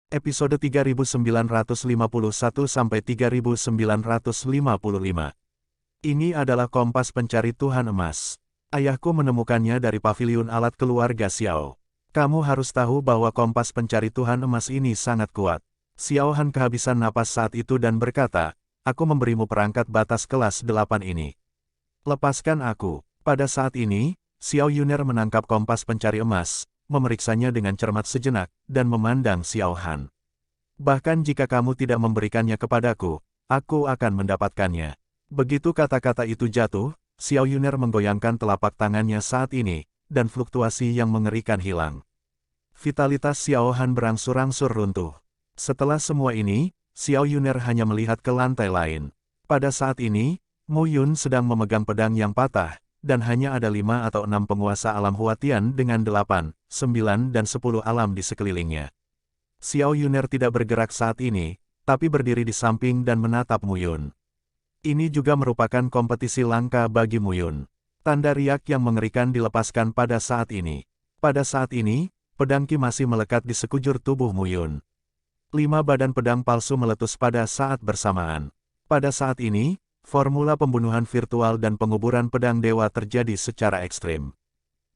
Episode 3951-3955. Ini adalah kompas pencari Tuhan emas. Ayahku menemukannya dari paviliun alat keluarga Xiao. Kamu harus tahu bahwa kompas pencari Tuhan emas ini sangat kuat. Xiao Han kehabisan napas saat itu dan berkata, aku memberimu perangkat batas kelas 8 ini. Lepaskan aku. Pada saat ini, Xiao Yuner menangkap kompas pencari emas, memeriksanya dengan cermat sejenak, dan memandang Xiao Han. Bahkan jika kamu tidak memberikannya kepadaku, aku akan mendapatkannya. Begitu kata-kata itu jatuh, Xiao Yuner menggoyangkan telapak tangannya saat ini, dan fluktuasi yang mengerikan hilang. Vitalitas Xiao Han berangsur-angsur runtuh. Setelah semua ini, Xiao Yuner hanya melihat ke lantai lain. Pada saat ini, Mu Yun sedang memegang pedang yang patah, dan hanya ada 5 atau 6 penguasa alam Huatian dengan 8, 9 dan 10 alam di sekelilingnya. Xiao Yuner tidak bergerak saat ini, tapi berdiri di samping dan menatap Mu Yun. Ini juga merupakan kompetisi langka bagi Mu Yun. Tanda riak yang mengerikan dilepaskan pada saat ini. Pada saat ini, pedang Qi masih melekat di sekujur tubuh Mu Yun. 5 badan pedang palsu meletus pada saat bersamaan. Pada saat ini, formula pembunuhan virtual dan penguburan pedang dewa terjadi secara ekstrim.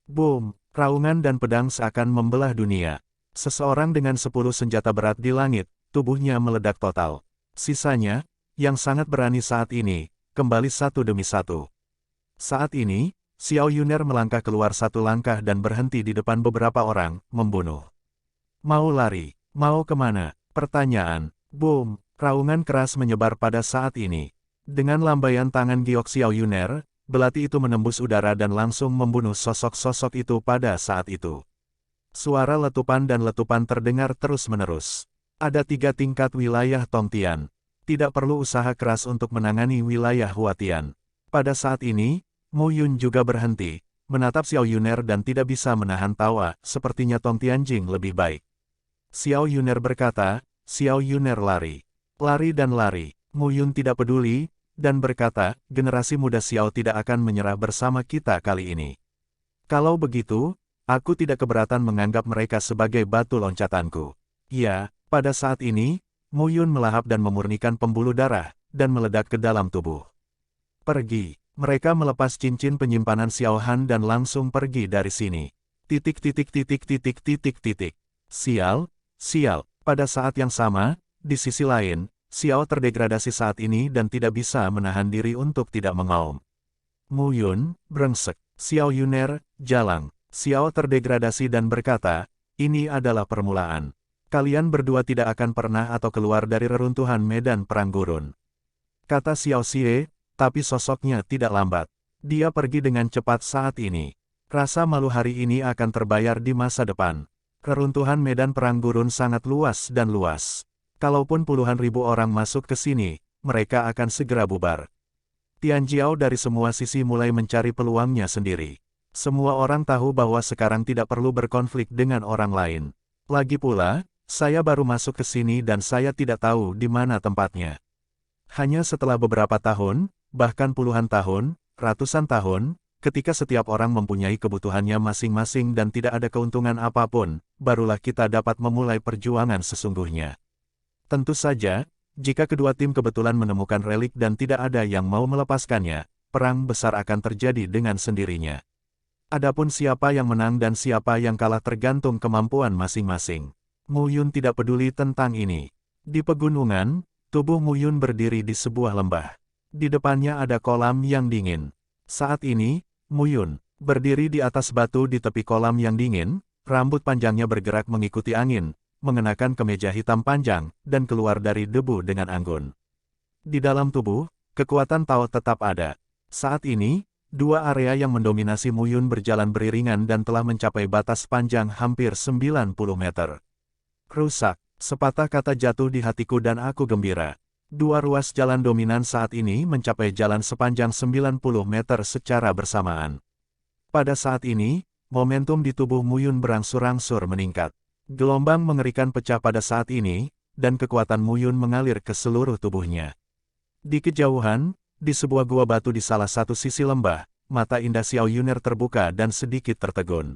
Boom! Raungan dan pedang seakan membelah dunia. Seseorang dengan 10 senjata berat di langit, tubuhnya meledak total. Sisanya, yang sangat berani saat ini, kembali satu demi satu. Saat ini, Xiao Yuner melangkah keluar satu langkah dan berhenti di depan beberapa orang, membunuh. Mau lari? Mau kemana? Pertanyaan. Boom! Raungan keras menyebar pada saat ini. Dengan lambaian tangan giok Xiao Yuner, belati itu menembus udara dan langsung membunuh sosok-sosok itu pada saat itu. Suara letupan dan letupan terdengar terus-menerus. Ada 3 tingkat wilayah Tongtian. Tidak perlu usaha keras untuk menangani wilayah Huatian. Pada saat ini, Mu Yun juga berhenti, menatap Xiao Yuner dan tidak bisa menahan tawa, sepertinya Tongtianjing lebih baik. Xiao Yuner berkata, Xiao Yuner lari. Lari dan lari. Mu Yun tidak peduli, dan berkata, generasi muda Xiao tidak akan menyerah bersama kita kali ini. Kalau begitu, aku tidak keberatan menganggap mereka sebagai batu loncatanku. Ya, pada saat ini, Mu Yun melahap dan memurnikan pembuluh darah, dan meledak ke dalam tubuh. Pergi. Mereka melepas cincin penyimpanan Xiao Han dan langsung pergi dari sini. Sial, sial. Pada saat yang sama, di sisi lain, Xiao terdegradasi saat ini dan tidak bisa menahan diri untuk tidak mengaum. Mu Yun, brengsek. Xiao Yuner, jalang. Xiao terdegradasi dan berkata, ini adalah permulaan. Kalian berdua tidak akan pernah atau keluar dari reruntuhan medan perang gurun. Kata Xiao Xie, tapi sosoknya tidak lambat. Dia pergi dengan cepat saat ini. Rasa malu hari ini akan terbayar di masa depan. Reruntuhan medan perang gurun sangat luas dan luas. Kalaupun puluhan ribu orang masuk ke sini, mereka akan segera bubar. Tianjiao dari semua sisi mulai mencari peluangnya sendiri. Semua orang tahu bahwa sekarang tidak perlu berkonflik dengan orang lain. Lagi pula, saya baru masuk ke sini dan saya tidak tahu di mana tempatnya. Hanya setelah beberapa tahun, bahkan puluhan tahun, ratusan tahun, ketika setiap orang mempunyai kebutuhannya masing-masing dan tidak ada keuntungan apapun, barulah kita dapat memulai perjuangan sesungguhnya. Tentu saja, jika kedua tim kebetulan menemukan relik dan tidak ada yang mau melepaskannya, perang besar akan terjadi dengan sendirinya. Adapun siapa yang menang dan siapa yang kalah tergantung kemampuan masing-masing. Mu Yun tidak peduli tentang ini. Di pegunungan, tubuh Mu Yun berdiri di sebuah lembah. Di depannya ada kolam yang dingin. Saat ini, Mu Yun berdiri di atas batu di tepi kolam yang dingin, rambut panjangnya bergerak mengikuti angin, mengenakan kemeja hitam panjang, dan keluar dari debu dengan anggun. Di dalam tubuh, kekuatan Tao tetap ada. Saat ini, 2 area yang mendominasi Mu Yun berjalan beriringan dan telah mencapai batas panjang hampir 90 meter. Rusak, sepatah kata jatuh di hatiku dan aku gembira. 2 ruas jalan dominan saat ini mencapai jalan sepanjang 90 meter secara bersamaan. Pada saat ini, momentum di tubuh Mu Yun berangsur-angsur meningkat. Gelombang mengerikan pecah pada saat ini, dan kekuatan Mu Yun mengalir ke seluruh tubuhnya. Di kejauhan, di sebuah gua batu di salah satu sisi lembah, mata indah Xiao Yuner terbuka dan sedikit tertegun.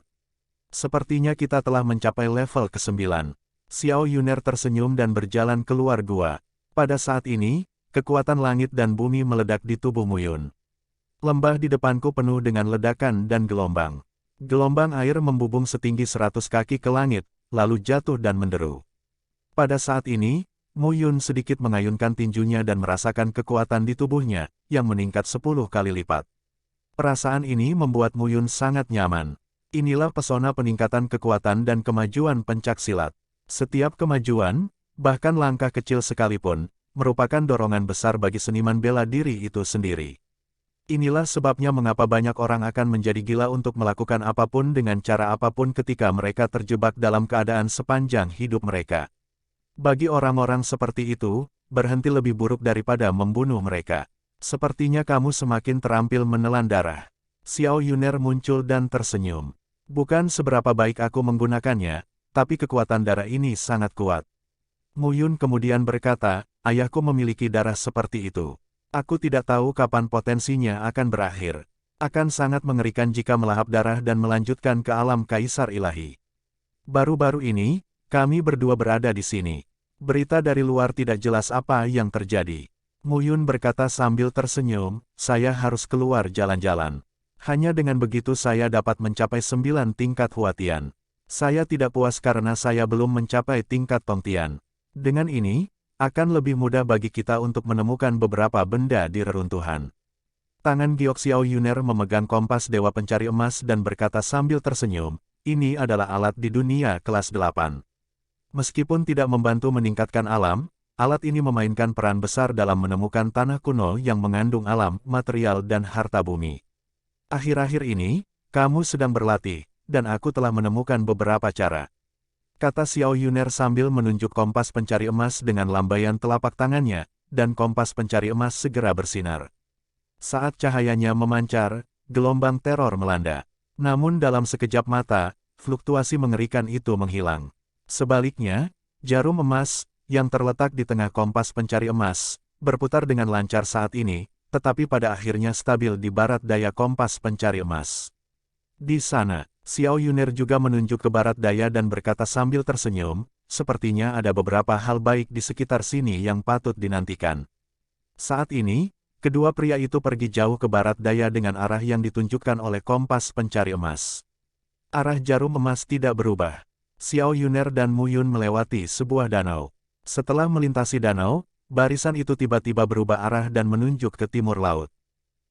Sepertinya kita telah mencapai level ke-9. Xiao Yuner tersenyum dan berjalan keluar gua. Pada saat ini, kekuatan langit dan bumi meledak di tubuh Mu Yun. Lembah di depanku penuh dengan ledakan dan gelombang. Gelombang air membubung setinggi 100 kaki ke langit, lalu jatuh dan menderu. Pada saat ini, Mu Yun sedikit mengayunkan tinjunya dan merasakan kekuatan di tubuhnya, yang meningkat 10 kali lipat. Perasaan ini membuat Mu Yun sangat nyaman. Inilah pesona peningkatan kekuatan dan kemajuan pencaksilat. Setiap kemajuan, bahkan langkah kecil sekalipun, merupakan dorongan besar bagi seniman bela diri itu sendiri. Inilah sebabnya mengapa banyak orang akan menjadi gila untuk melakukan apapun dengan cara apapun ketika mereka terjebak dalam keadaan sepanjang hidup mereka. Bagi orang-orang seperti itu, berhenti lebih buruk daripada membunuh mereka. Sepertinya kamu semakin terampil menelan darah. Xiao Yuner muncul dan tersenyum. Bukan seberapa baik aku menggunakannya, tapi kekuatan darah ini sangat kuat. Mu Yun kemudian berkata, ayahku memiliki darah seperti itu. Aku tidak tahu kapan potensinya akan berakhir. Akan sangat mengerikan jika melahap darah dan melanjutkan ke alam kaisar ilahi. Baru-baru ini, kami berdua berada di sini. Berita dari luar tidak jelas apa yang terjadi. Mu Yun berkata sambil tersenyum, saya harus keluar jalan-jalan. Hanya dengan begitu saya dapat mencapai 9 tingkat Huatian. Saya tidak puas karena saya belum mencapai tingkat Tongtian. Dengan ini, akan lebih mudah bagi kita untuk menemukan beberapa benda di reruntuhan. Tangan Giok Xiao Yuner memegang kompas Dewa Pencari Emas dan berkata sambil tersenyum, ini adalah alat di dunia kelas 8. Meskipun tidak membantu meningkatkan alam, alat ini memainkan peran besar dalam menemukan tanah kuno yang mengandung alam, material dan harta bumi. Akhir-akhir ini, kamu sedang berlatih, dan aku telah menemukan beberapa cara. Kata Xiao Yuner sambil menunjuk kompas pencari emas dengan lambaian telapak tangannya, dan kompas pencari emas segera bersinar. Saat cahayanya memancar, gelombang teror melanda. Namun dalam sekejap mata, fluktuasi mengerikan itu menghilang. Sebaliknya, jarum emas, yang terletak di tengah kompas pencari emas, berputar dengan lancar saat ini, tetapi pada akhirnya stabil di barat daya kompas pencari emas. Di sana, Xiao Yuner juga menunjuk ke barat daya dan berkata sambil tersenyum, sepertinya ada beberapa hal baik di sekitar sini yang patut dinantikan. Saat ini, kedua pria itu pergi jauh ke barat daya dengan arah yang ditunjukkan oleh kompas pencari emas. Arah jarum emas tidak berubah. Xiao Yuner dan Mu Yun melewati sebuah danau. Setelah melintasi danau, barisan itu tiba-tiba berubah arah dan menunjuk ke timur laut.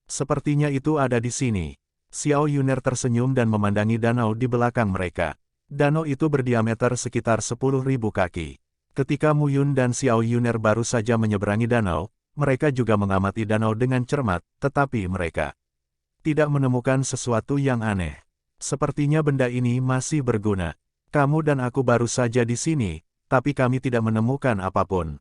Sepertinya itu ada di sini. Xiao Yuner tersenyum dan memandangi danau di belakang mereka. Danau itu berdiameter sekitar 10.000 kaki. Ketika Mu Yun dan Xiao Yuner baru saja menyeberangi danau, mereka juga mengamati danau dengan cermat, tetapi mereka tidak menemukan sesuatu yang aneh. Sepertinya benda ini masih berguna. Kamu dan aku baru saja di sini, tapi kami tidak menemukan apapun.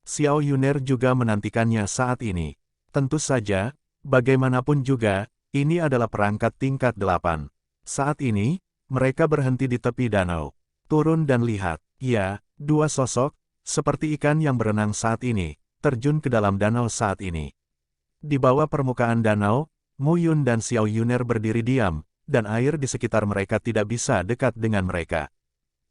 Xiao Yuner juga menantikannya saat ini. Tentu saja, bagaimanapun juga, ini adalah perangkat tingkat 8. Saat ini, mereka berhenti di tepi danau. Turun dan lihat. Ya, dua sosok, seperti ikan yang berenang saat ini, terjun ke dalam danau saat ini. Di bawah permukaan danau, Mu Yun dan Xiao Yuner berdiri diam, dan air di sekitar mereka tidak bisa dekat dengan mereka.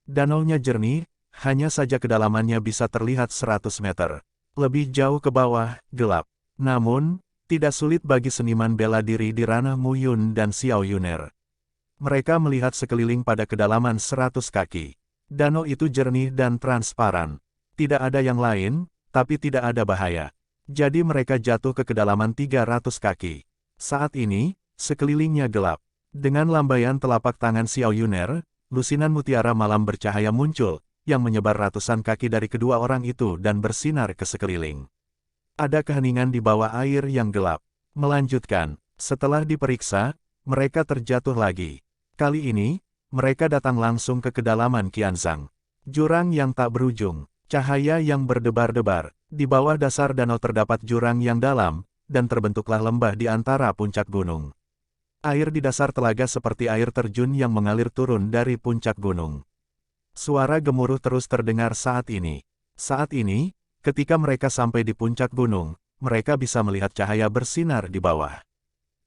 Danaunya jernih, hanya saja kedalamannya bisa terlihat 100 meter. Lebih jauh ke bawah, gelap. Namun, tidak sulit bagi seniman bela diri di ranah Mu Yun dan Xiao Yuner. Mereka melihat sekeliling pada kedalaman 100 kaki. Danau itu jernih dan transparan. Tidak ada yang lain, tapi tidak ada bahaya. Jadi mereka jatuh ke kedalaman 300 kaki. Saat ini, sekelilingnya gelap. Dengan lambaian telapak tangan Xiao Yuner, lusinan mutiara malam bercahaya muncul, yang menyebar ratusan kaki dari kedua orang itu dan bersinar ke sekeliling. Ada keheningan di bawah air yang gelap. Melanjutkan, setelah diperiksa, mereka terjatuh lagi. Kali ini, mereka datang langsung ke kedalaman Qianzhang. Jurang yang tak berujung, cahaya yang berdebar-debar. Di bawah dasar danau terdapat jurang yang dalam, dan terbentuklah lembah di antara puncak gunung. Air di dasar telaga seperti air terjun yang mengalir turun dari puncak gunung. Suara gemuruh terus terdengar saat ini. Saat ini, ketika mereka sampai di puncak gunung, mereka bisa melihat cahaya bersinar di bawah.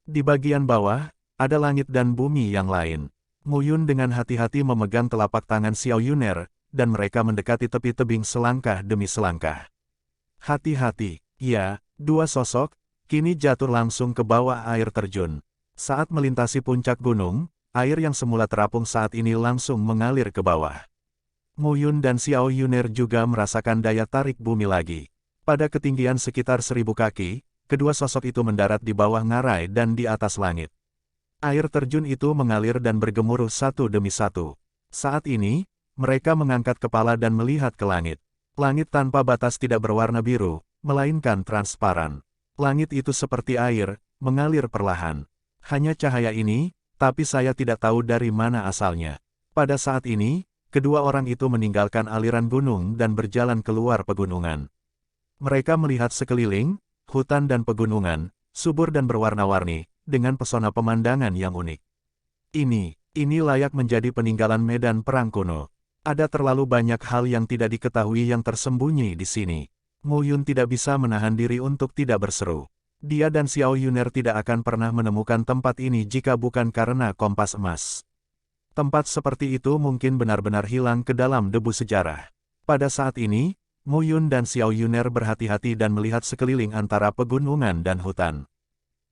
Di bagian bawah, ada langit dan bumi yang lain. Mu Yun dengan hati-hati memegang telapak tangan Xiao Yuner, dan mereka mendekati tepi tebing selangkah demi selangkah. Hati-hati, ya, dua sosok, kini jatuh langsung ke bawah air terjun. Saat melintasi puncak gunung, air yang semula terapung saat ini langsung mengalir ke bawah. Mu Yun dan Xiao Yuner juga merasakan daya tarik bumi lagi. Pada ketinggian sekitar 1000 kaki, kedua sosok itu mendarat di bawah ngarai dan di atas langit. Air terjun itu mengalir dan bergemuruh satu demi satu. Saat ini, mereka mengangkat kepala dan melihat ke langit. Langit tanpa batas tidak berwarna biru, melainkan transparan. Langit itu seperti air, mengalir perlahan. Hanya cahaya ini, tapi saya tidak tahu dari mana asalnya. Pada saat ini, kedua orang itu meninggalkan aliran gunung dan berjalan keluar pegunungan. Mereka melihat sekeliling, hutan dan pegunungan, subur dan berwarna-warni, dengan pesona pemandangan yang unik. Ini layak menjadi peninggalan medan perang kuno. Ada terlalu banyak hal yang tidak diketahui yang tersembunyi di sini. Mu Yun tidak bisa menahan diri untuk tidak berseru. Dia dan Xiao Yuner tidak akan pernah menemukan tempat ini jika bukan karena kompas emas. Tempat seperti itu mungkin benar-benar hilang ke dalam debu sejarah. Pada saat ini, Mu Yun dan Xiao Yuner berhati-hati dan melihat sekeliling antara pegunungan dan hutan.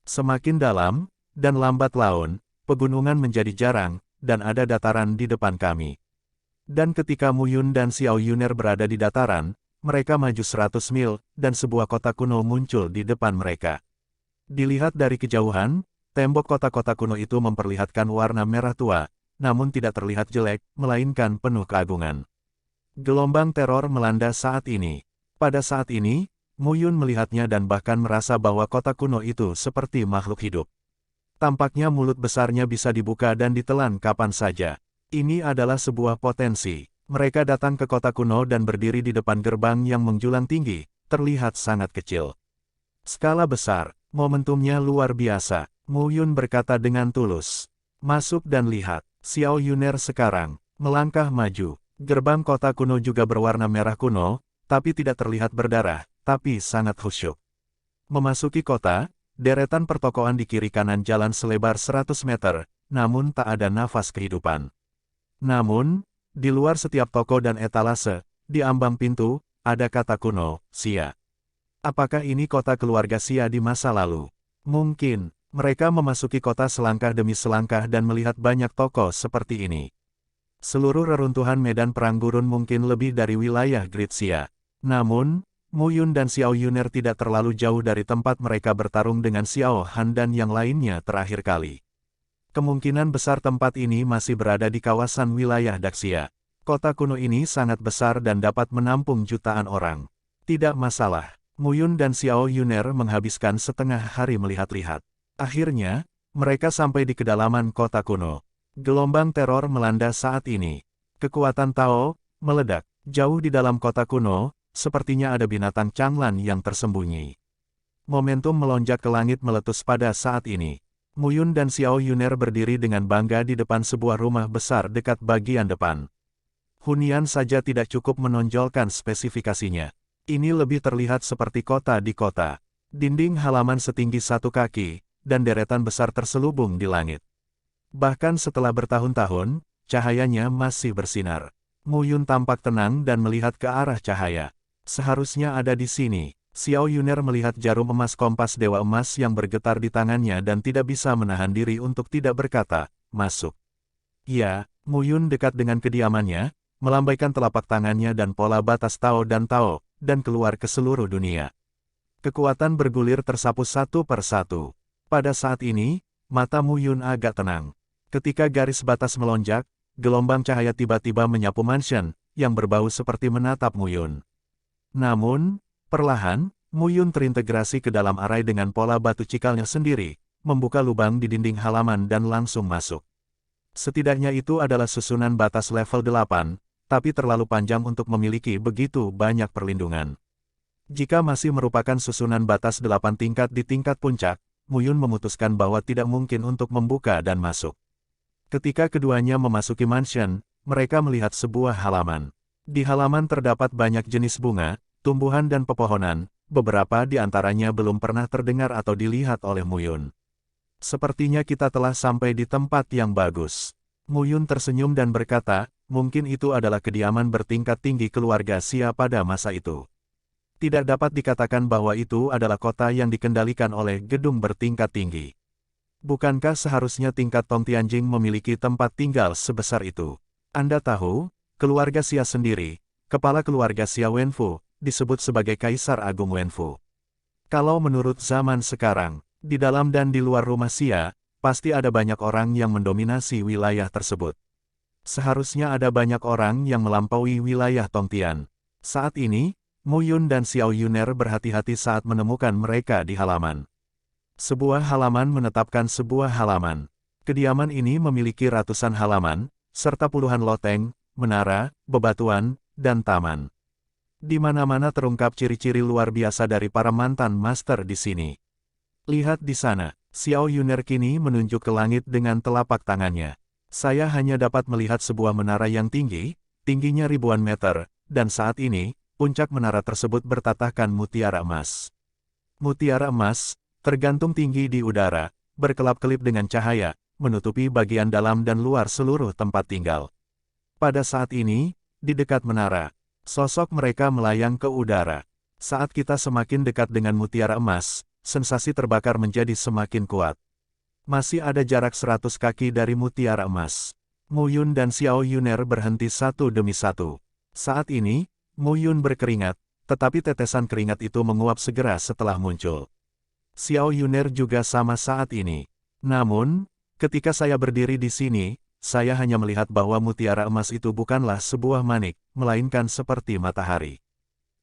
Semakin dalam, dan lambat laun, pegunungan menjadi jarang, dan ada dataran di depan kami. Dan ketika Mu Yun dan Xiao Yuner berada di dataran, mereka maju 100 mil, dan sebuah kota kuno muncul di depan mereka. Dilihat dari kejauhan, tembok kota-kota kuno itu memperlihatkan warna merah tua, namun tidak terlihat jelek, melainkan penuh keagungan. Gelombang teror melanda saat ini. Pada saat ini, Mu Yun melihatnya dan bahkan merasa bahwa kota kuno itu seperti makhluk hidup. Tampaknya mulut besarnya bisa dibuka dan ditelan kapan saja. Ini adalah sebuah potensi. Mereka datang ke kota kuno dan berdiri di depan gerbang yang menjulang tinggi, terlihat sangat kecil. Skala besar, momentumnya luar biasa, Mu Yun berkata dengan tulus. Masuk dan lihat, Xiao Yuner sekarang, melangkah maju. Gerbang kota kuno juga berwarna merah kuno, tapi tidak terlihat berdarah, tapi sangat khusyuk. Memasuki kota, deretan pertokoan di kiri kanan jalan selebar 100 meter, namun tak ada nafas kehidupan. Namun, di luar setiap toko dan etalase, di ambang pintu, ada kata kuno, Xia. Apakah ini kota keluarga Xia di masa lalu? Mungkin, mereka memasuki kota selangkah demi selangkah dan melihat banyak toko seperti ini. Seluruh reruntuhan medan perang gurun mungkin lebih dari wilayah Great Xia. Namun, Mu Yun dan Xiao Yuner tidak terlalu jauh dari tempat mereka bertarung dengan Xiao Han dan yang lainnya terakhir kali. Kemungkinan besar tempat ini masih berada di kawasan wilayah Daxia. Kota kuno ini sangat besar dan dapat menampung jutaan orang. Tidak masalah, Mu Yun dan Xiao Yuner menghabiskan setengah hari melihat-lihat. Akhirnya, mereka sampai di kedalaman kota kuno. Gelombang teror melanda saat ini. Kekuatan Tao meledak. Jauh di dalam kota kuno, sepertinya ada binatang Changlan yang tersembunyi. Momentum melonjak ke langit meletus pada saat ini. Mu Yun dan Xiao Yuner berdiri dengan bangga di depan sebuah rumah besar dekat bagian depan. Hunian saja tidak cukup menonjolkan spesifikasinya. Ini lebih terlihat seperti kota di kota. Dinding halaman setinggi 1 kaki, dan deretan besar terselubung di langit. Bahkan setelah bertahun-tahun, cahayanya masih bersinar. Mu Yun tampak tenang dan melihat ke arah cahaya. Seharusnya ada di sini. Xiao Yuner melihat jarum emas kompas Dewa Emas yang bergetar di tangannya dan tidak bisa menahan diri untuk tidak berkata, masuk. Ya, Mu Yun dekat dengan kediamannya, melambaikan telapak tangannya dan pola batas Tao, dan keluar ke seluruh dunia. Kekuatan bergulir tersapu satu per satu. Pada saat ini, mata Mu Yun agak tenang. Ketika garis batas melonjak, gelombang cahaya tiba-tiba menyapu mansion, yang berbau seperti menatap Mu Yun. Namun, perlahan, Mu Yun terintegrasi ke dalam arai dengan pola batu cikalnya sendiri, membuka lubang di dinding halaman dan langsung masuk. Setidaknya itu adalah susunan batas level 8, tapi terlalu panjang untuk memiliki begitu banyak perlindungan. Jika masih merupakan susunan batas 8 tingkat di tingkat puncak, Mu Yun memutuskan bahwa tidak mungkin untuk membuka dan masuk. Ketika keduanya memasuki mansion, mereka melihat sebuah halaman. Di halaman terdapat banyak jenis bunga, tumbuhan dan pepohonan, beberapa di antaranya belum pernah terdengar atau dilihat oleh Mu Yun. Sepertinya kita telah sampai di tempat yang bagus. Mu Yun tersenyum dan berkata, mungkin itu adalah kediaman bertingkat tinggi keluarga Xia pada masa itu. Tidak dapat dikatakan bahwa itu adalah kota yang dikendalikan oleh gedung bertingkat tinggi. Bukankah seharusnya tingkat Tong Tianjing memiliki tempat tinggal sebesar itu? Anda tahu, keluarga Xia sendiri, kepala keluarga Xia Wenfu, disebut sebagai Kaisar Agung Wenfu. Kalau menurut zaman sekarang, di dalam dan di luar rumah Xia, pasti ada banyak orang yang mendominasi wilayah tersebut. Seharusnya ada banyak orang yang melampaui wilayah Tongtian. Saat ini, Mu Yun dan Xiao Yuner berhati-hati saat menemukan mereka di halaman. Sebuah halaman menetapkan sebuah halaman. Kediaman ini memiliki ratusan halaman, serta puluhan loteng, menara, bebatuan, dan taman. Di mana-mana terungkap ciri-ciri luar biasa dari para mantan master di sini. Lihat di sana, Xiao Yuner kini menunjuk ke langit dengan telapak tangannya. Saya hanya dapat melihat sebuah menara yang tinggi, tingginya ribuan meter, dan saat ini, puncak menara tersebut bertatahkan mutiara emas. Mutiara emas, tergantung tinggi di udara, berkelap-kelip dengan cahaya, menutupi bagian dalam dan luar seluruh tempat tinggal. Pada saat ini, di dekat menara, sosok mereka melayang ke udara. Saat kita semakin dekat dengan mutiara emas, sensasi terbakar menjadi semakin kuat. Masih ada jarak 100 kaki dari mutiara emas. Mu Yun dan Xiao Yuner berhenti satu demi satu. Saat ini, Mu Yun berkeringat, tetapi tetesan keringat itu menguap segera setelah muncul. Xiao Yuner juga sama saat ini. Namun, ketika saya berdiri di sini, saya hanya melihat bahwa mutiara emas itu bukanlah sebuah manik, melainkan seperti matahari.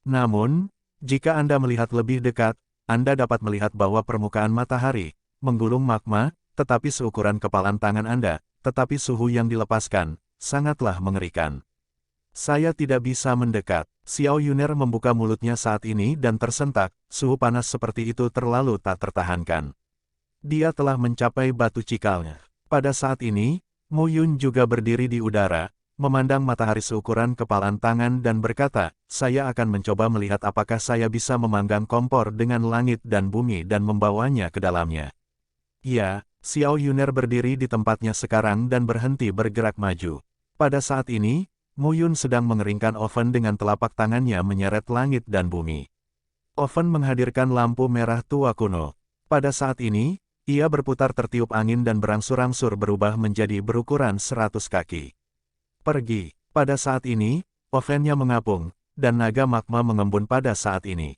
Namun, jika Anda melihat lebih dekat, Anda dapat melihat bahwa permukaan matahari menggulung magma, tetapi seukuran kepalan tangan Anda, tetapi suhu yang dilepaskan, sangatlah mengerikan. Saya tidak bisa mendekat. Xiao Yuner membuka mulutnya saat ini dan tersentak, suhu panas seperti itu terlalu tak tertahankan. Dia telah mencapai batu cikalnya. Pada saat ini, Mu Yun juga berdiri di udara, memandang matahari seukuran kepalan tangan dan berkata, saya akan mencoba melihat apakah saya bisa memanggang kompor dengan langit dan bumi dan membawanya ke dalamnya. Ya, Xiao Yuner berdiri di tempatnya sekarang dan berhenti bergerak maju. Pada saat ini, Mu Yun sedang mengeringkan oven dengan telapak tangannya menyeret langit dan bumi. Oven menghadirkan lampu merah tua kuno. Pada saat ini, ia berputar tertiup angin dan berangsur-angsur berubah menjadi berukuran 100 kaki. Pergi. Pada saat ini, ovennya mengapung, dan naga magma mengembun pada saat ini.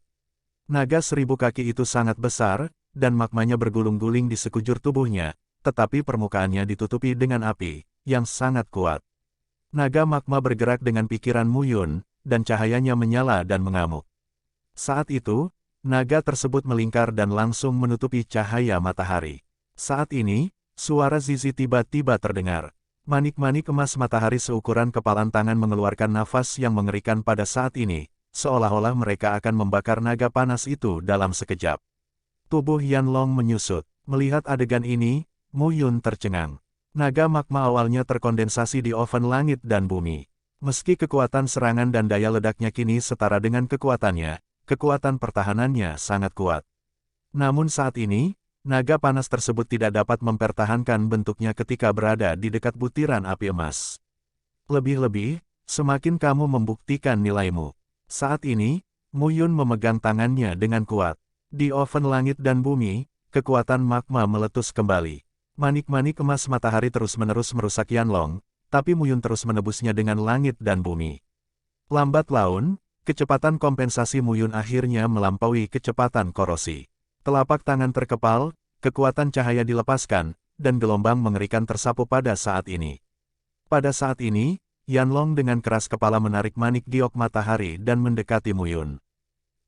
Naga 1000 kaki itu sangat besar, dan magmanya bergulung-guling di sekujur tubuhnya, tetapi permukaannya ditutupi dengan api, yang sangat kuat. Naga magma bergerak dengan pikiran Mu Yun, dan cahayanya menyala dan mengamuk. Saat itu, naga tersebut melingkar dan langsung menutupi cahaya matahari. Saat ini, suara Zizi tiba-tiba terdengar. Manik-manik emas matahari seukuran kepalan tangan mengeluarkan nafas yang mengerikan pada saat ini, seolah-olah mereka akan membakar naga panas itu dalam sekejap. Tubuh Yanlong menyusut. Melihat adegan ini, Mu Yun tercengang. Naga magma awalnya terkondensasi di oven langit dan bumi. Meski kekuatan serangan dan daya ledaknya kini setara dengan kekuatannya, kekuatan pertahanannya sangat kuat. Namun saat ini, naga panas tersebut tidak dapat mempertahankan bentuknya ketika berada di dekat butiran api emas. Lebih-lebih, semakin kamu membuktikan nilaimu. Saat ini, Mu Yun memegang tangannya dengan kuat. Di oven langit dan bumi, kekuatan magma meletus kembali. Manik-manik emas matahari terus-menerus merusak Yanlong, tapi Mu Yun terus menebusnya dengan langit dan bumi. Lambat laun, kecepatan kompensasi Mu Yun akhirnya melampaui kecepatan korosi. Telapak tangan terkepal, kekuatan cahaya dilepaskan, dan gelombang mengerikan tersapu pada saat ini. Pada saat ini, Yanlong dengan keras kepala menarik manik giok matahari dan mendekati Mu Yun.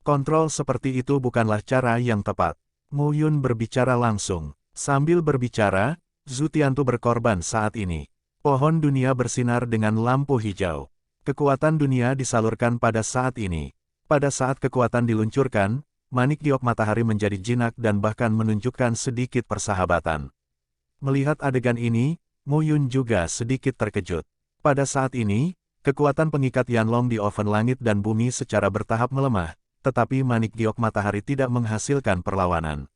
Kontrol seperti itu bukanlah cara yang tepat. Mu Yun berbicara langsung. Sambil berbicara, Zhu Tiantu berkorban saat ini. Pohon dunia bersinar dengan lampu hijau. Kekuatan dunia disalurkan pada saat ini. Pada saat kekuatan diluncurkan, manik giok matahari menjadi jinak dan bahkan menunjukkan sedikit persahabatan. Melihat adegan ini, Mu Yun juga sedikit terkejut. Pada saat ini, kekuatan pengikat Yanlong di oven langit dan bumi secara bertahap melemah, tetapi manik giok matahari tidak menghasilkan perlawanan.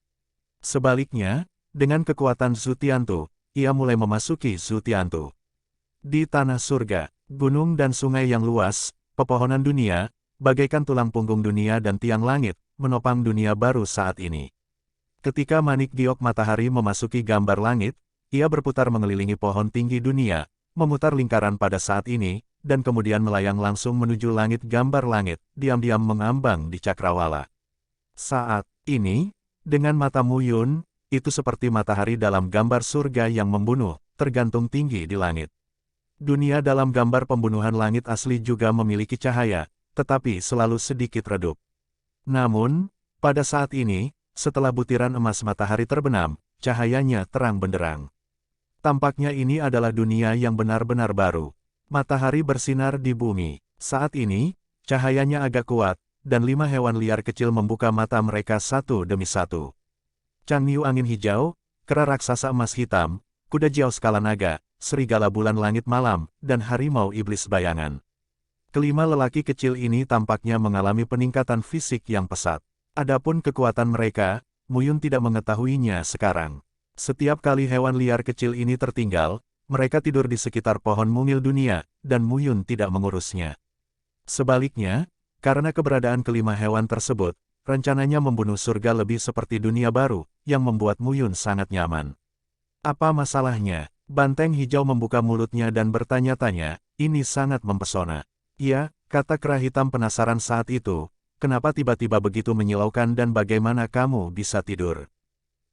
Sebaliknya, dengan kekuatan Zhu Tiantu, ia mulai memasuki Zhu Tiantu. Di tanah surga, Gunung dan sungai yang luas, pepohonan dunia, bagaikan tulang punggung dunia dan tiang langit, menopang dunia baru saat ini. Ketika manik giok matahari memasuki gambar langit, ia berputar mengelilingi pohon tinggi dunia, memutar lingkaran pada saat ini, dan kemudian melayang langsung menuju langit gambar langit, diam-diam mengambang di cakrawala. Saat ini, dengan mata Muyun, itu seperti matahari dalam gambar surga yang membunuh, tergantung tinggi di langit. Dunia dalam gambar pembunuhan langit asli juga memiliki cahaya, tetapi selalu sedikit redup. Namun, pada saat ini, setelah butiran emas matahari terbenam, cahayanya terang benderang. Tampaknya ini adalah dunia yang benar-benar baru. Matahari bersinar di bumi. Saat ini, cahayanya agak kuat, dan 5 hewan liar kecil membuka mata mereka satu demi satu. Changniu angin hijau, kera raksasa emas hitam, kuda jiao skala naga, serigala bulan langit malam, dan harimau iblis bayangan. Kelima lelaki kecil ini tampaknya mengalami peningkatan fisik yang pesat. Adapun kekuatan mereka, Muyun tidak mengetahuinya sekarang. Setiap kali hewan liar kecil ini tertinggal, mereka tidur di sekitar pohon mungil dunia, dan Muyun tidak mengurusnya. Sebaliknya, karena keberadaan kelima hewan tersebut, rencananya membunuh surga lebih seperti dunia baru, yang membuat Muyun sangat nyaman. Apa masalahnya? Banteng hijau membuka mulutnya dan bertanya-tanya, ini sangat mempesona. Ya, kata kera hitam penasaran saat itu, kenapa tiba-tiba begitu menyilaukan dan bagaimana kamu bisa tidur?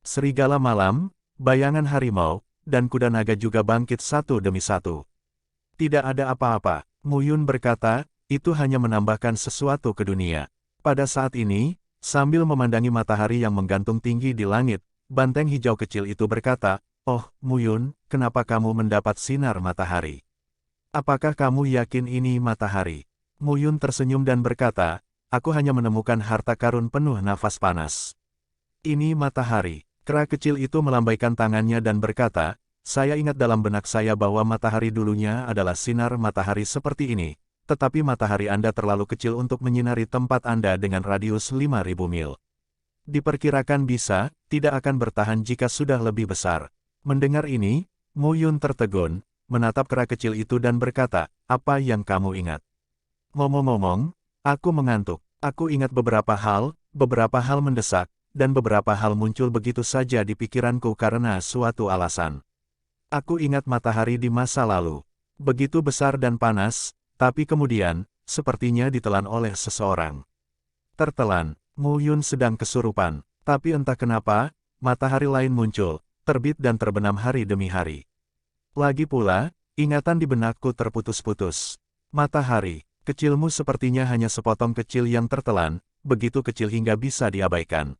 Serigala malam, bayangan harimau, dan kuda naga juga bangkit satu demi satu. Tidak ada apa-apa, Muyun berkata, itu hanya menambahkan sesuatu ke dunia. Pada saat ini, sambil memandangi matahari yang menggantung tinggi di langit, banteng hijau kecil itu berkata, "Oh, Muyun, kenapa kamu mendapat sinar matahari? Apakah kamu yakin ini matahari?" Muyun tersenyum dan berkata, "Aku hanya menemukan harta karun penuh nafas panas. Ini matahari." Kera kecil itu melambaikan tangannya dan berkata, "Saya ingat dalam benak saya bahwa matahari dulunya adalah sinar matahari seperti ini, tetapi matahari Anda terlalu kecil untuk menyinari tempat Anda dengan radius 5.000 mil. Diperkirakan bisa, tidak akan bertahan jika sudah lebih besar." Mendengar ini, Muyun tertegun, menatap kera kecil itu dan berkata, "Apa yang kamu ingat?" "Ngomong-ngomong, aku mengantuk. Aku ingat beberapa hal mendesak, dan beberapa hal muncul begitu saja di pikiranku karena suatu alasan. Aku ingat matahari di masa lalu. Begitu besar dan panas, tapi kemudian, sepertinya ditelan oleh seseorang." Tertelan, Muyun sedang kesurupan, tapi entah kenapa, matahari lain muncul, terbit dan terbenam hari demi hari. Lagi pula, ingatan di benakku terputus-putus. Matahari, kecilmu sepertinya hanya sepotong kecil yang tertelan, begitu kecil hingga bisa diabaikan.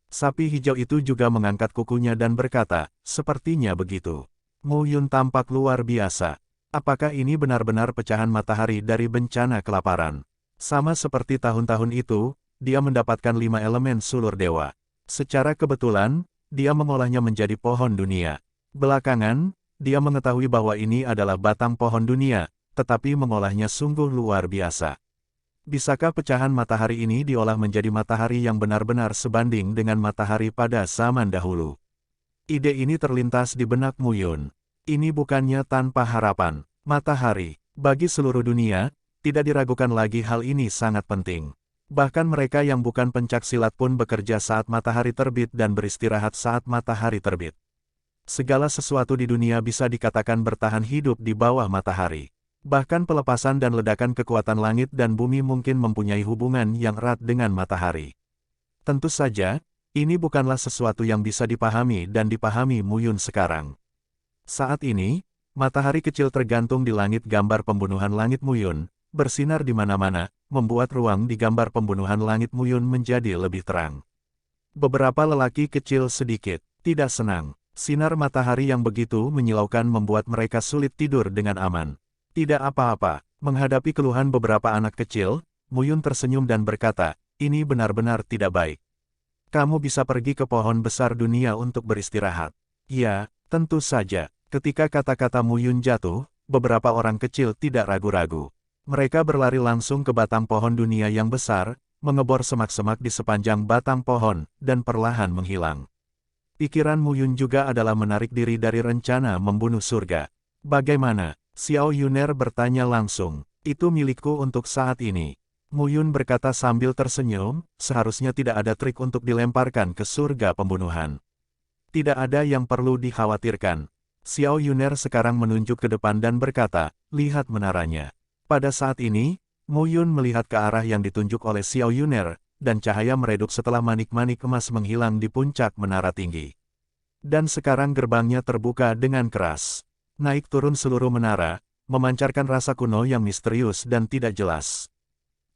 Sapi hijau itu juga mengangkat kukunya dan berkata, "Sepertinya begitu." Muyun tampak luar biasa. Apakah ini benar-benar pecahan matahari dari bencana kelaparan? Sama seperti tahun-tahun itu, dia mendapatkan 5 elemen sulur dewa. Secara kebetulan, dia mengolahnya menjadi pohon dunia. Belakangan, dia mengetahui bahwa ini adalah batang pohon dunia, tetapi mengolahnya sungguh luar biasa. Bisakah pecahan matahari ini diolah menjadi matahari yang benar-benar sebanding dengan matahari pada zaman dahulu? Ide ini terlintas di benak Muyun. Ini bukannya tanpa harapan. Matahari, bagi seluruh dunia, tidak diragukan lagi hal ini sangat penting. Bahkan mereka yang bukan pencaksilat pun bekerja saat matahari terbit dan beristirahat saat matahari terbit. Segala sesuatu di dunia bisa dikatakan bertahan hidup di bawah matahari. Bahkan pelepasan dan ledakan kekuatan langit dan bumi mungkin mempunyai hubungan yang erat dengan matahari. Tentu saja, ini bukanlah sesuatu yang bisa dipahami dan dipahami Muyun sekarang. Saat ini, matahari kecil tergantung di langit gambar pembunuhan langit Muyun, bersinar di mana-mana, membuat ruang di gambar pembunuhan langit Muyun menjadi lebih terang. Beberapa lelaki kecil sedikit tidak senang. Sinar matahari yang begitu menyilaukan membuat mereka sulit tidur dengan aman. Tidak apa-apa, menghadapi keluhan beberapa anak kecil, Muyun tersenyum dan berkata, "Ini benar-benar tidak baik. Kamu bisa pergi ke pohon besar dunia untuk beristirahat." Ya, tentu saja. Ketika kata-kata Muyun jatuh, beberapa orang kecil tidak ragu-ragu. Mereka berlari langsung ke batang pohon dunia yang besar, mengebor semak-semak di sepanjang batang pohon, dan perlahan menghilang. Pikiran Muyun juga adalah menarik diri dari rencana membunuh surga. Bagaimana? Xiao Yuner bertanya langsung. Itu milikku untuk saat ini. Mu Yun berkata sambil tersenyum, seharusnya tidak ada trik untuk dilemparkan ke surga pembunuhan. Tidak ada yang perlu dikhawatirkan. Xiao Yuner sekarang menunjuk ke depan dan berkata, lihat menaranya. Pada saat ini, Mu Yun melihat ke arah yang ditunjuk oleh Xiao Yuner, dan cahaya meredup setelah manik-manik emas menghilang di puncak menara tinggi. Dan sekarang gerbangnya terbuka dengan keras. Naik turun seluruh menara, memancarkan rasa kuno yang misterius dan tidak jelas.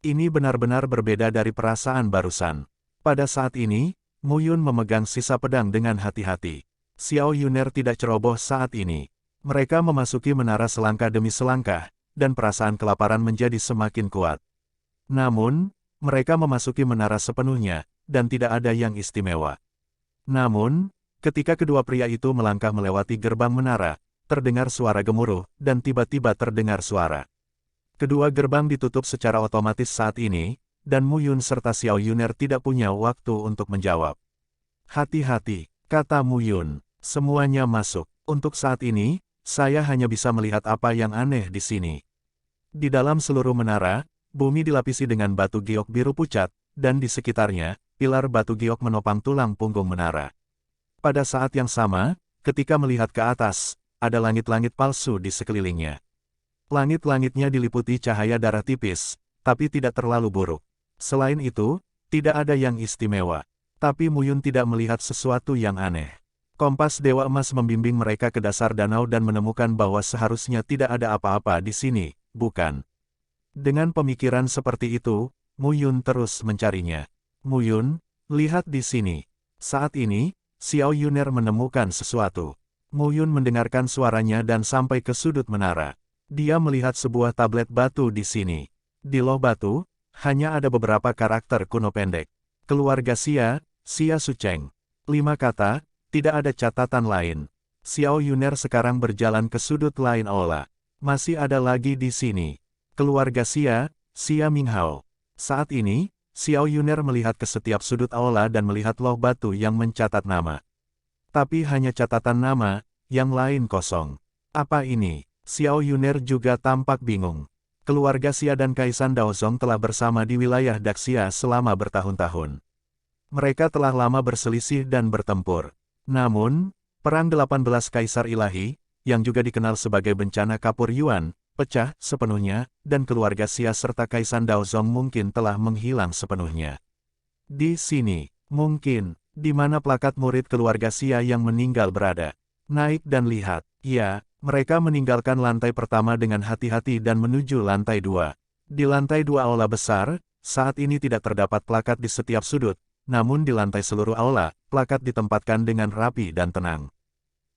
Ini benar-benar berbeda dari perasaan barusan. Pada saat ini, Mu Yun memegang sisa pedang dengan hati-hati. Xiao Yuner tidak ceroboh saat ini. Mereka memasuki menara selangkah demi selangkah, dan perasaan kelaparan menjadi semakin kuat. Namun, mereka memasuki menara sepenuhnya, dan tidak ada yang istimewa. Namun, ketika kedua pria itu melangkah melewati gerbang menara, terdengar suara gemuruh, dan tiba-tiba terdengar suara. Kedua gerbang ditutup secara otomatis saat ini, dan Mu Yun serta Xiao Yuner tidak punya waktu untuk menjawab. Hati-hati, kata Mu Yun. Semuanya masuk. Untuk saat ini, saya hanya bisa melihat apa yang aneh di sini. Di dalam seluruh menara, bumi dilapisi dengan batu giok biru pucat, dan di sekitarnya, pilar batu giok menopang tulang punggung menara. Pada saat yang sama, ketika melihat ke atas, ada langit-langit palsu di sekelilingnya. Langit-langitnya diliputi cahaya darah tipis, tapi tidak terlalu buruk. Selain itu, tidak ada yang istimewa. Tapi Mu Yun tidak melihat sesuatu yang aneh. Kompas Dewa Emas membimbing mereka ke dasar danau dan menemukan bahwa seharusnya tidak ada apa-apa di sini, bukan? Dengan pemikiran seperti itu, Mu Yun terus mencarinya. Mu Yun, lihat di sini. Saat ini, Xiao Yuner menemukan sesuatu. Mu Yun mendengarkan suaranya dan sampai ke sudut menara. Dia melihat sebuah tablet batu di sini. Di loh batu, hanya ada beberapa karakter kuno pendek. Keluarga Xia, Xia Sucheng. 5 kata, tidak ada catatan lain. Xiao Yuner sekarang berjalan ke sudut lain aula. Masih ada lagi di sini. Keluarga Xia, Xia Minghao. Saat ini, Xiao Yuner melihat ke setiap sudut aula dan melihat loh batu yang mencatat nama. Tapi hanya catatan nama, yang lain kosong. Apa ini? Xiao Yuner juga tampak bingung. Keluarga Xia dan Kaisan Daozong telah bersama di wilayah Daxia selama bertahun-tahun. Mereka telah lama berselisih dan bertempur. Namun, perang 18 Kaisar Ilahi, yang juga dikenal sebagai bencana Kapur Yuan, pecah sepenuhnya, dan keluarga Xia serta Kaisan Daozong mungkin telah menghilang sepenuhnya. Di sini, mungkin, di mana plakat murid keluarga Xia yang meninggal berada. Naik dan lihat. Ya, mereka meninggalkan lantai pertama dengan hati-hati dan menuju lantai 2. Di lantai 2 aula besar, saat ini tidak terdapat plakat di setiap sudut, namun di lantai seluruh aula, plakat ditempatkan dengan rapi dan tenang.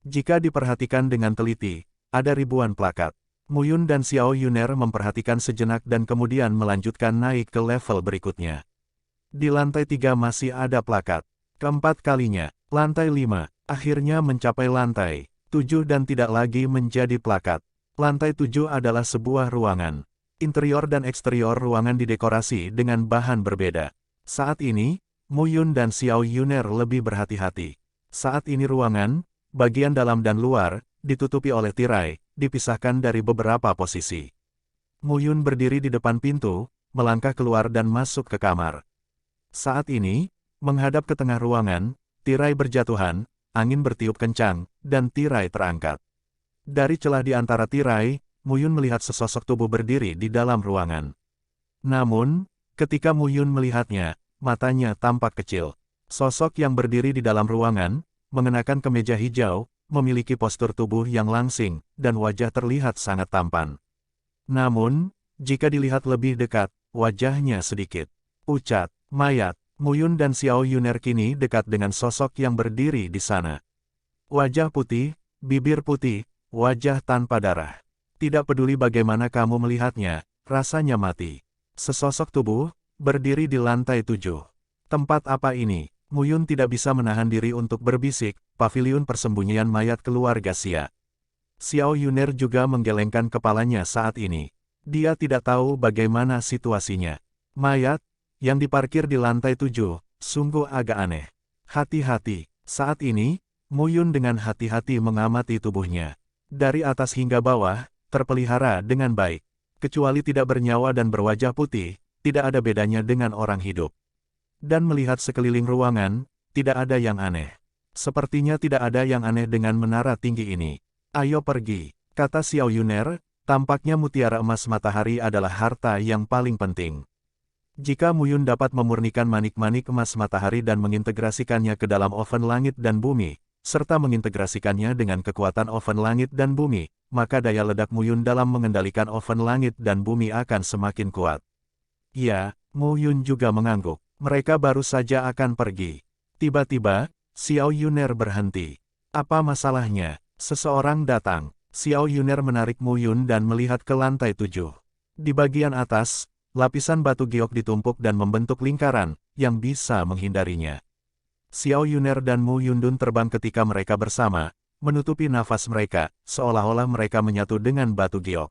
Jika diperhatikan dengan teliti, ada ribuan plakat. Mu Yun dan Xiao Yuner memperhatikan sejenak dan kemudian melanjutkan naik ke level berikutnya. Di lantai 3 masih ada plakat. Keempat kalinya, lantai 5, akhirnya mencapai lantai 7 dan tidak lagi menjadi plakat. Lantai 7 adalah sebuah ruangan. Interior dan eksterior ruangan didekorasi dengan bahan berbeda. Saat ini, Mu Yun dan Xiao Yuner lebih berhati-hati. Saat ini ruangan, bagian dalam dan luar, ditutupi oleh tirai, dipisahkan dari beberapa posisi. Mu Yun berdiri di depan pintu, melangkah keluar dan masuk ke kamar. Saat ini, menghadap ke tengah ruangan, tirai berjatuhan, angin bertiup kencang, dan tirai terangkat. Dari celah di antara tirai, Mu Yun melihat sesosok tubuh berdiri di dalam ruangan. Namun, ketika Mu Yun melihatnya, matanya tampak kecil. Sosok yang berdiri di dalam ruangan, mengenakan kemeja hijau, memiliki postur tubuh yang langsing, dan wajah terlihat sangat tampan. Namun, jika dilihat lebih dekat, wajahnya sedikit pucat, mayat. Mu Yun dan Xiao Yuner kini dekat dengan sosok yang berdiri di sana. Wajah putih, bibir putih, wajah tanpa darah. Tidak peduli bagaimana kamu melihatnya, rasanya mati. Sesosok tubuh, berdiri di lantai 7. Tempat apa ini? Mu Yun tidak bisa menahan diri untuk berbisik, paviliun persembunyian mayat keluarga Xia. Xiao Yuner juga menggelengkan kepalanya saat ini. Dia tidak tahu bagaimana situasinya. Mayat, yang diparkir di lantai 7, sungguh agak aneh. Hati-hati, saat ini, Mu Yun dengan hati-hati mengamati tubuhnya. Dari atas hingga bawah, terpelihara dengan baik. Kecuali tidak bernyawa dan berwajah putih, tidak ada bedanya dengan orang hidup. Dan melihat sekeliling ruangan, tidak ada yang aneh. Sepertinya tidak ada yang aneh dengan menara tinggi ini. Ayo pergi, kata Xiao Yuner, tampaknya mutiara emas matahari adalah harta yang paling penting. Jika Mu Yun dapat memurnikan manik-manik emas matahari dan mengintegrasikannya ke dalam oven langit dan bumi, serta mengintegrasikannya dengan kekuatan oven langit dan bumi, maka daya ledak Mu Yun dalam mengendalikan oven langit dan bumi akan semakin kuat. Ya, Mu Yun juga mengangguk. Mereka baru saja akan pergi. Tiba-tiba, Xiao Yuner berhenti. Apa masalahnya? Seseorang datang. Xiao Yuner menarik Mu Yun dan melihat ke lantai 7. Di bagian atas, lapisan batu giok ditumpuk dan membentuk lingkaran, yang bisa menghindarinya. Xiao Yuner dan Mu Yundun terbang ketika mereka bersama, menutupi nafas mereka, seolah-olah mereka menyatu dengan batu giok.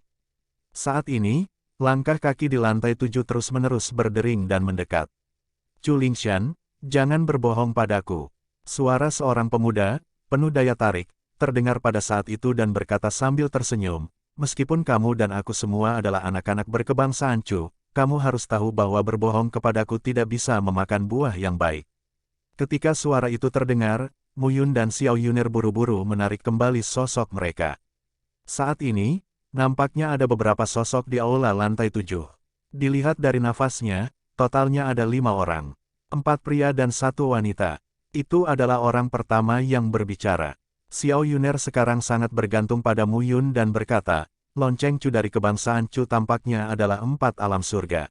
Saat ini, langkah kaki di lantai 7 terus-menerus berdering dan mendekat. Chu Lingshan, jangan berbohong padaku. Suara seorang pemuda, penuh daya tarik, terdengar pada saat itu dan berkata sambil tersenyum, meskipun kamu dan aku semua adalah anak-anak berkebangsaan Chu, kamu harus tahu bahwa berbohong kepadaku tidak bisa memakan buah yang baik. Ketika suara itu terdengar, Mu Yun dan Xiao Yuner buru-buru menarik kembali sosok mereka. Saat ini, nampaknya ada beberapa sosok di aula lantai 7. Dilihat dari nafasnya, totalnya ada 5 orang. 4 pria dan 1 wanita. Itu adalah orang pertama yang berbicara. Xiao Yuner sekarang sangat bergantung pada Mu Yun dan berkata, lonceng Chu dari kebangsaan Chu tampaknya adalah 4 alam surga.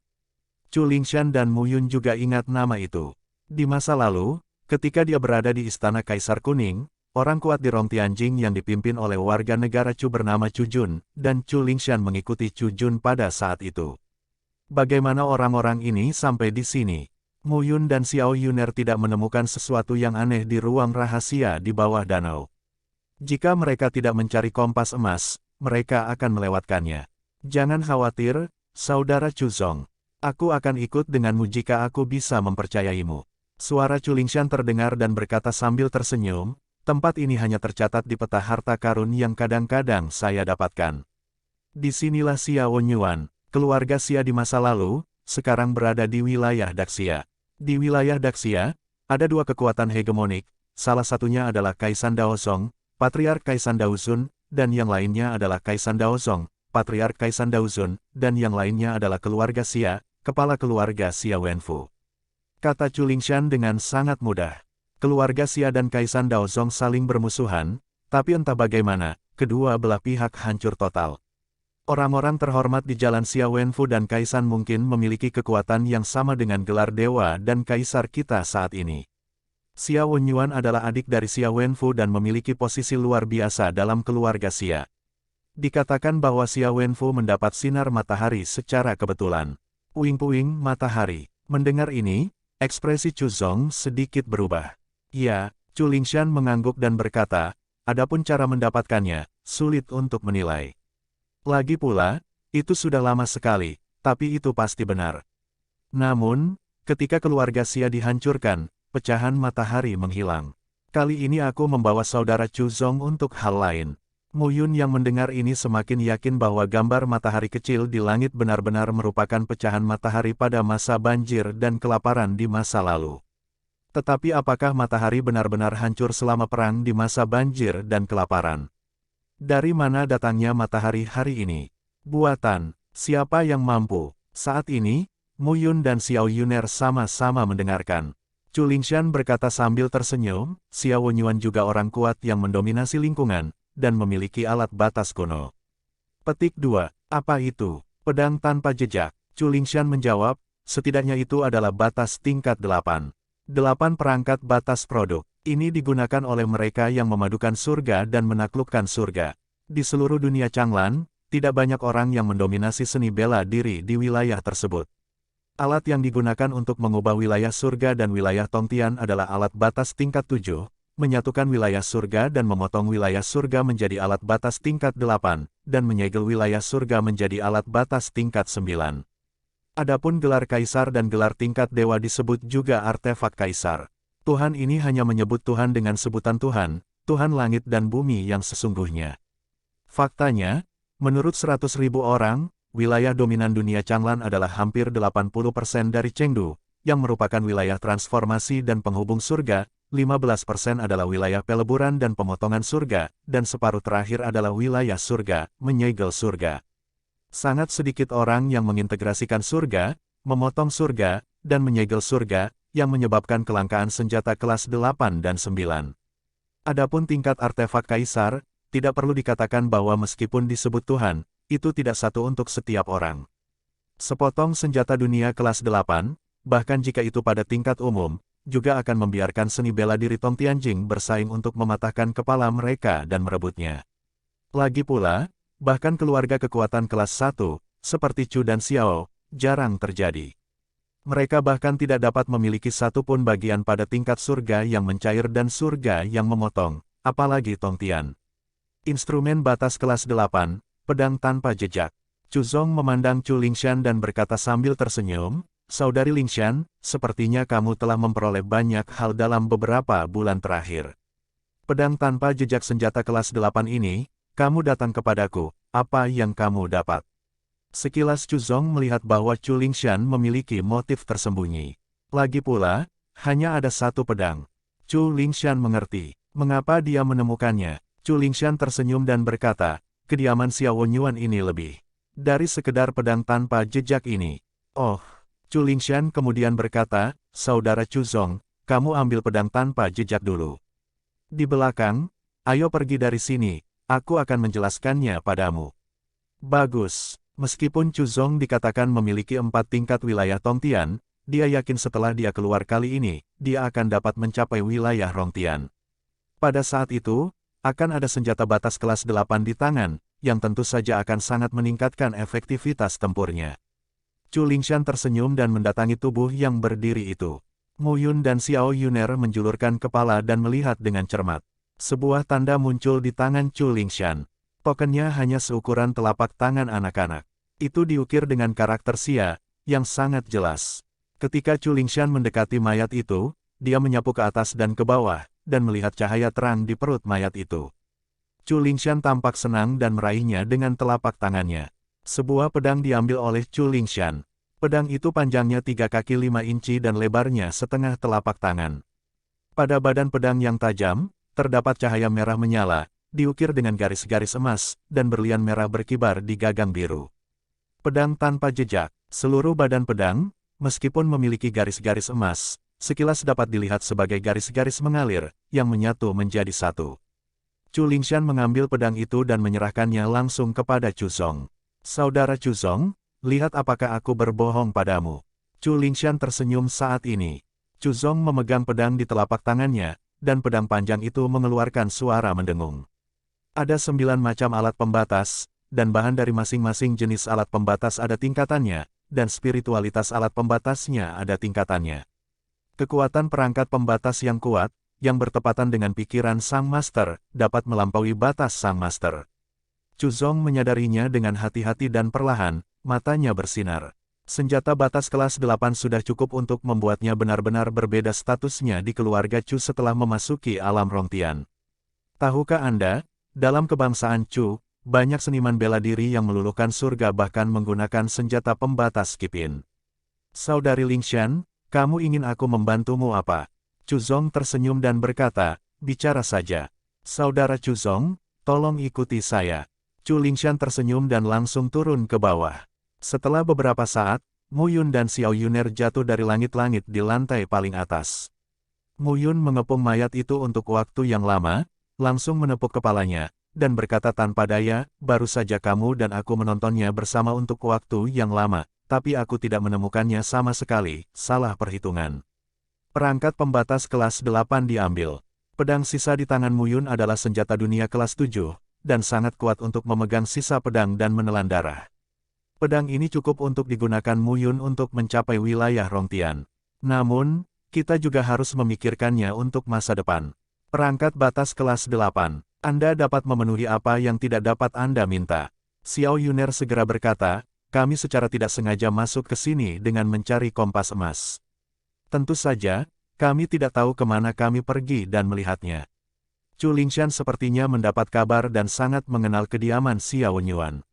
Chu Lingshan dan Mu Yun juga ingat nama itu. Di masa lalu, ketika dia berada di Istana Kaisar Kuning, orang kuat di Rong Tianjing yang dipimpin oleh warga negara Chu bernama Chu Jun, dan Chu Lingshan mengikuti Chu Jun pada saat itu. Bagaimana orang-orang ini sampai di sini? Mu Yun dan Xiao Yuner tidak menemukan sesuatu yang aneh di ruang rahasia di bawah danau. Jika mereka tidak mencari kompas emas, mereka akan melewatkannya. Jangan khawatir, Saudara Chu Zong. Aku akan ikut denganmu jika aku bisa mempercayaimu. Suara Chu Lingshan terdengar dan berkata sambil tersenyum, tempat ini hanya tercatat di peta harta karun yang kadang-kadang saya dapatkan. Disinilah Xiao Nyuan. Keluarga Xia di masa lalu, sekarang berada di wilayah Daxia. Di wilayah Daxia, ada 2 kekuatan hegemonik, salah satunya adalah Kaisan Daozong, Patriark Kaisan Daozun, dan yang lainnya adalah Kaisan Daozong, Patriark Kaisan Daozun, dan yang lainnya adalah keluarga Xia, kepala keluarga Xia Wenfu. Kata Chu Lingshan dengan sangat mudah. Keluarga Xia dan Kaisan Daozong saling bermusuhan, tapi entah bagaimana, kedua belah pihak hancur total. Orang-orang terhormat di jalan Xia Wenfu dan Kaisan mungkin memiliki kekuatan yang sama dengan gelar dewa dan kaisar kita saat ini. Xia Wenyuan adalah adik dari Xia Wenfu dan memiliki posisi luar biasa dalam keluarga Xia. Dikatakan bahwa Xia Wenfu mendapat sinar matahari secara kebetulan. Puing-puing matahari. Mendengar ini, ekspresi Chu Zong sedikit berubah. Ya, Chu Lingshan mengangguk dan berkata, adapun cara mendapatkannya, sulit untuk menilai. Lagi pula, itu sudah lama sekali, tapi itu pasti benar. Namun, ketika keluarga Xia dihancurkan, pecahan matahari menghilang. Kali ini aku membawa saudara Chu Zong untuk hal lain. Mu Yun yang mendengar ini semakin yakin bahwa gambar matahari kecil di langit benar-benar merupakan pecahan matahari pada masa banjir dan kelaparan di masa lalu. Tetapi apakah matahari benar-benar hancur selama perang di masa banjir dan kelaparan? Dari mana datangnya matahari hari ini? Buatan, siapa yang mampu? Saat ini, Mu Yun dan Xiao Yuner sama-sama mendengarkan. Chu Lingshan berkata sambil tersenyum, Xiao Wenyuan juga orang kuat yang mendominasi lingkungan, dan memiliki alat batas kuno. Petik 2. Apa itu? Pedang tanpa jejak. Chu Lingshan menjawab, setidaknya itu adalah batas tingkat 8. 8 perangkat batas produk. Ini digunakan oleh mereka yang memadukan surga dan menaklukkan surga. Di seluruh dunia Changlan, tidak banyak orang yang mendominasi seni bela diri di wilayah tersebut. Alat yang digunakan untuk mengubah wilayah surga dan wilayah Tongtian adalah alat batas tingkat 7, menyatukan wilayah surga dan memotong wilayah surga menjadi alat batas tingkat 8, dan menyegel wilayah surga menjadi alat batas tingkat 9. Adapun gelar kaisar dan gelar tingkat dewa disebut juga artefak kaisar. Tuhan ini hanya menyebut Tuhan dengan sebutan Tuhan, Tuhan langit dan bumi yang sesungguhnya. Faktanya, Menurut 100.000 orang, wilayah dominan dunia Changlan adalah hampir 80% dari Chengdu, yang merupakan wilayah transformasi dan penghubung surga, 15% adalah wilayah peleburan dan pemotongan surga, dan separuh terakhir adalah wilayah surga, menyegel surga. Sangat sedikit orang yang mengintegrasikan surga, memotong surga, dan menyegel surga, yang menyebabkan kelangkaan senjata kelas 8 dan 9. Adapun tingkat artefak kaisar, tidak perlu dikatakan bahwa meskipun disebut Tuhan, itu tidak satu untuk setiap orang. Sepotong senjata dunia kelas 8, bahkan jika itu pada tingkat umum, juga akan membiarkan seni bela diri Tong Tianjing bersaing untuk mematahkan kepala mereka dan merebutnya. Lagi pula, bahkan keluarga kekuatan kelas 1, seperti Chu dan Xiao, jarang terjadi. Mereka bahkan tidak dapat memiliki satu pun bagian pada tingkat surga yang mencair dan surga yang memotong, apalagi Tong Tian. Instrumen batas kelas 8, pedang tanpa jejak. Chu Zong memandang Chu Lingshan dan berkata sambil tersenyum, "Saudari Lingshan, sepertinya kamu telah memperoleh banyak hal dalam beberapa bulan terakhir. Pedang tanpa jejak senjata kelas 8 ini, kamu datang kepadaku, apa yang kamu dapat?" Sekilas Chu Zong melihat bahwa Chu Lingshan memiliki motif tersembunyi. Lagi pula, hanya ada satu pedang. Chu Lingshan mengerti, mengapa dia menemukannya. Chu Lingshan tersenyum dan berkata, "Kediaman Xiao Yuan ini lebih dari sekedar pedang tanpa jejak ini." "Oh." Chu Lingshan kemudian berkata, "Saudara Chu Zong, kamu ambil pedang tanpa jejak dulu. Di belakang, ayo pergi dari sini, aku akan menjelaskannya padamu." Bagus. Meskipun Chu Zong dikatakan memiliki 4 tingkat wilayah Tongtian, dia yakin setelah dia keluar kali ini, dia akan dapat mencapai wilayah Rongtian. Pada saat itu, akan ada senjata batas kelas 8 di tangan, yang tentu saja akan sangat meningkatkan efektivitas tempurnya. Chu Lingshan tersenyum dan mendatangi tubuh yang berdiri itu. Mu Yun dan Xiao Yuner menjulurkan kepala dan melihat dengan cermat. Sebuah tanda muncul di tangan Chu Lingshan. Tokennya hanya seukuran telapak tangan anak-anak. Itu diukir dengan karakter Xia, yang sangat jelas. Ketika Chu Lingshan mendekati mayat itu, dia menyapu ke atas dan ke bawah, dan melihat cahaya terang di perut mayat itu. Chu Lingshan tampak senang dan meraihnya dengan telapak tangannya. Sebuah pedang diambil oleh Chu Lingshan. Pedang itu panjangnya 3 kaki 5 inci dan lebarnya setengah telapak tangan. Pada badan pedang yang tajam, terdapat cahaya merah menyala, diukir dengan garis-garis emas, dan berlian merah berkibar di gagang biru. Pedang tanpa jejak. Seluruh badan pedang, meskipun memiliki garis-garis emas, sekilas dapat dilihat sebagai garis-garis mengalir, yang menyatu menjadi satu. Chu Lingshan mengambil pedang itu dan menyerahkannya langsung kepada Chu Zong. "Saudara Chu Zong, lihat apakah aku berbohong padamu." Chu Lingshan tersenyum saat ini. Chu Zong memegang pedang di telapak tangannya, dan pedang panjang itu mengeluarkan suara mendengung. Ada 9 macam alat pembatas, dan bahan dari masing-masing jenis alat pembatas ada tingkatannya, dan spiritualitas alat pembatasnya ada tingkatannya. Kekuatan perangkat pembatas yang kuat, yang bertepatan dengan pikiran Sang Master, dapat melampaui batas Sang Master. Chu Zong menyadarinya dengan hati-hati dan perlahan, matanya bersinar. Senjata batas kelas 8 sudah cukup untuk membuatnya benar-benar berbeda statusnya di keluarga Chu setelah memasuki alam Rongtian. Tahukah Anda, dalam kebangsaan Chu, banyak seniman bela diri yang meluluhkan surga bahkan menggunakan senjata pembatas Kipin. "Saudari Lingshan, kamu ingin aku membantumu apa?" Chu Zong tersenyum dan berkata, "Bicara saja." "Saudara Chu Zong, tolong ikuti saya." Chu Lingshan tersenyum dan langsung turun ke bawah. Setelah beberapa saat, Mu Yun dan Xiao Yuner jatuh dari langit-langit di lantai paling atas. Mu Yun mengepung mayat itu untuk waktu yang lama, langsung menepuk kepalanya, dan berkata tanpa daya, "Baru saja kamu dan aku menontonnya bersama untuk waktu yang lama, tapi aku tidak menemukannya sama sekali, salah perhitungan." Perangkat pembatas kelas 8 diambil. Pedang sisa di tangan Mu Yun adalah senjata dunia kelas 7, dan sangat kuat untuk memegang sisa pedang dan menelan darah. Pedang ini cukup untuk digunakan Mu Yun untuk mencapai wilayah Rongtian. Namun, kita juga harus memikirkannya untuk masa depan. Perangkat batas kelas 8. Anda dapat memenuhi apa yang tidak dapat Anda minta. Xiao Yuner segera berkata, "Kami secara tidak sengaja masuk ke sini dengan mencari kompas emas. Tentu saja, kami tidak tahu kemana kami pergi dan melihatnya." Chu Lingshan sepertinya mendapat kabar dan sangat mengenal kediaman Xiao Yuan.